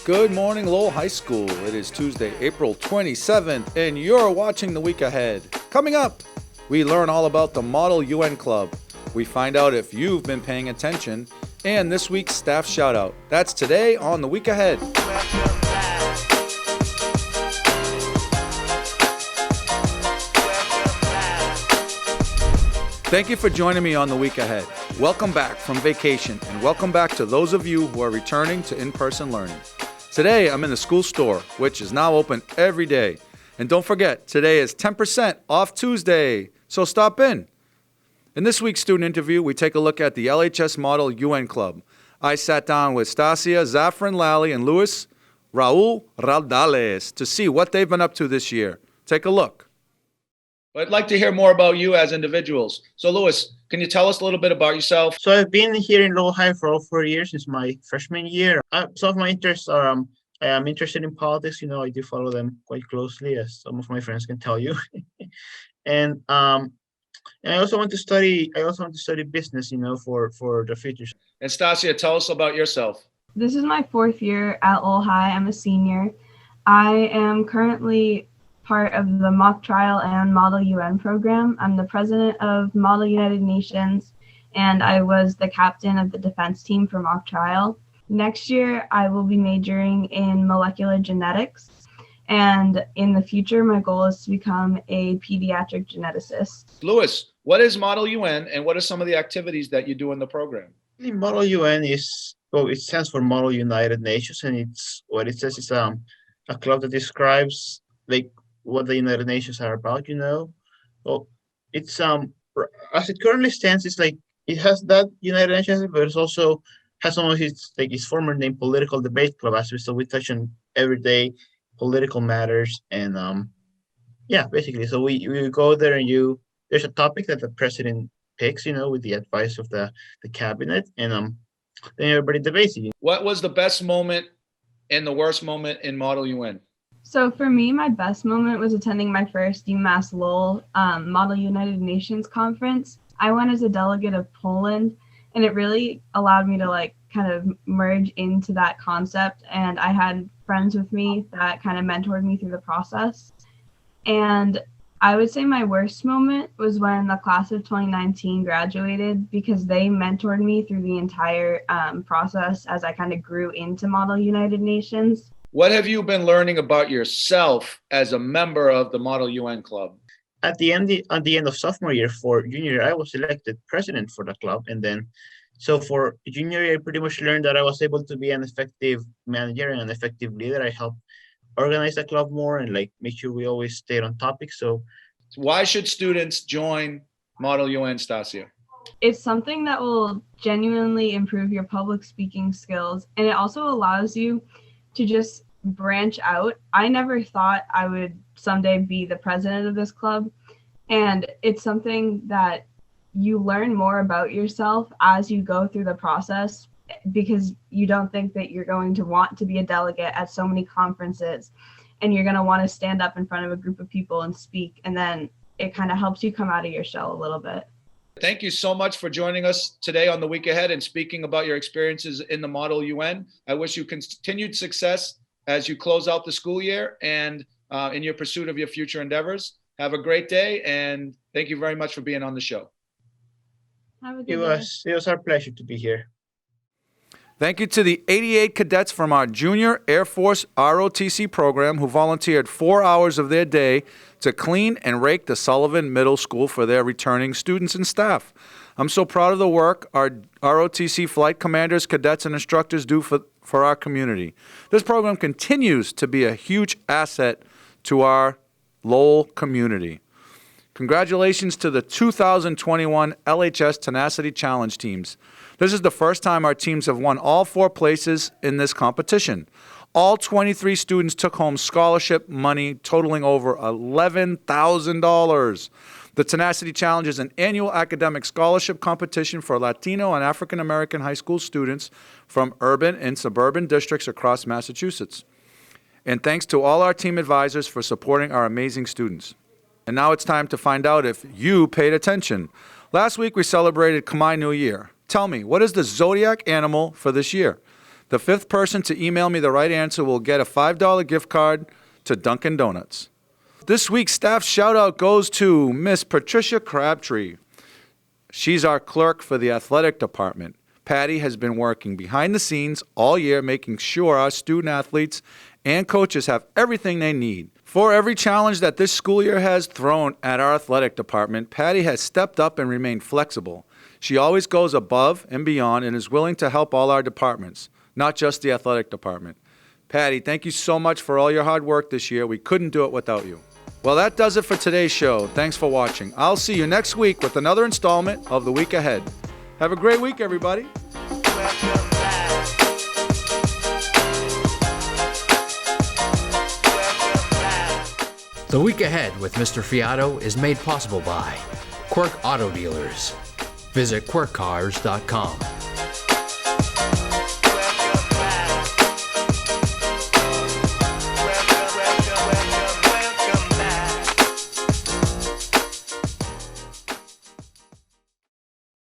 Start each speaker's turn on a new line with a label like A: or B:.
A: Good morning, Lowell High School. It is Tuesday, April 27th, and you're watching The Week Ahead. Coming up, we learn all about the Model UN Club. We find out if you've been paying attention, and this week's staff shout-out. That's today on The Week Ahead. Thank you for joining me on The Week Ahead. Welcome back from vacation, and welcome back to those of you who are returning to in-person learning. Today, I'm in the school store, which is now open every day. And don't forget, today is 10% off Tuesday, so stop in. In this week's student interview, we take a look at the LHS Model UN Club. I sat down with Stasia, Zafran Lally, and Luis Raul Raldales to see what they've been up to this year. Take a look. I'd like to hear more about you as individuals. So, Luis, can you tell us a little bit about yourself?
B: So I've been here in Lowell High for all 4 years since my freshman year. Some of my interests are I am interested in politics. I do follow them quite closely, as some of my friends can tell you. and I also want to study. Business. For the future.
A: And Stasia, tell us about yourself.
C: This is my 4th year at Lowell High. I'm a senior. I am currently part of the mock trial and Model UN program. I'm the president of Model United Nations, and I was the captain of the defense team for mock trial. Next year, I will be majoring in molecular genetics, and in the future, my goal is to become a pediatric geneticist.
A: Luis, what is Model UN, and what are some of the activities that you do in the program?
B: The Model UN it stands for Model United Nations, and it's what it says is a club that describes what the United Nations are about. Well, it's as it currently stands, it's it has that United Nations, but it also has some of its former name, Political Debate Club. So we touch on everyday political matters, and basically, so we go there, and there's a topic that the president picks, with the advice of the cabinet, and then everybody debates it.
A: What was the best moment and the worst moment in Model UN?
C: So for me, my best moment was attending my first UMass Lowell Model United Nations conference. I went as a delegate of Poland, and it really allowed me to kind of merge into that concept. And I had friends with me that kind of mentored me through the process. And I would say my worst moment was when the class of 2019 graduated, because they mentored me through the entire process as I kind of grew into Model United Nations.
A: What have you been learning about yourself as a member of the Model UN Club?
B: At the end of sophomore year, for junior year, I was elected president for the club. And then, so for junior year, I pretty much learned that I was able to be an effective manager and an effective leader. I helped organize the club more and make sure we always stayed on topic. So
A: why should students join Model UN, Stasia?
C: It's something that will genuinely improve your public speaking skills, and it also allows you to just branch out. I never thought I would someday be the president of this club, and it's something that you learn more about yourself as you go through the process, because you don't think that you're going to want to be a delegate at so many conferences, and you're going to want to stand up in front of a group of people and speak, and then it kind of helps you come out of your shell a little bit.
A: Thank you so much for joining us today on The Week Ahead and speaking about your experiences in the Model UN. I wish you continued success as you close out the school year and in your pursuit of your future endeavors. Have a great day, and thank you very much for being on the show.
C: Have a good day.
B: It was our pleasure to be here.
A: Thank you to the 88 cadets from our Junior Air Force ROTC program who volunteered 4 hours of their day to clean and rake the Sullivan Middle School for their returning students and staff. I'm so proud of the work our ROTC flight commanders, cadets, and instructors do for our community. This program continues to be a huge asset to our Lowell community. Congratulations to the 2021 LHS Tenacity Challenge teams. This is the first time our teams have won all 4 places in this competition. All 23 students took home scholarship money totaling over $11,000. The Tenacity Challenge is an annual academic scholarship competition for Latino and African American high school students from urban and suburban districts across Massachusetts. And thanks to all our team advisors for supporting our amazing students. And now it's time to find out if you paid attention. Last week we celebrated Khmer New Year. Tell me, what is the zodiac animal for this year? The fifth person to email me the right answer will get a $5 gift card to Dunkin' Donuts. This week's staff shout-out goes to Miss Patricia Crabtree. She's our clerk for the athletic department. Patty has been working behind the scenes all year, making sure our student athletes and coaches have everything they need. For every challenge that this school year has thrown at our athletic department, Patty has stepped up and remained flexible. She always goes above and beyond and is willing to help all our departments, not just the athletic department. Patty, thank you so much for all your hard work this year. We couldn't do it without you. Well, that does it for today's show. Thanks for watching. I'll see you next week with another installment of The Week Ahead. Have a great week, everybody.
D: The Week Ahead with Mr. Fiato is made possible by Quirk Auto Dealers. Visit quirkcars.com.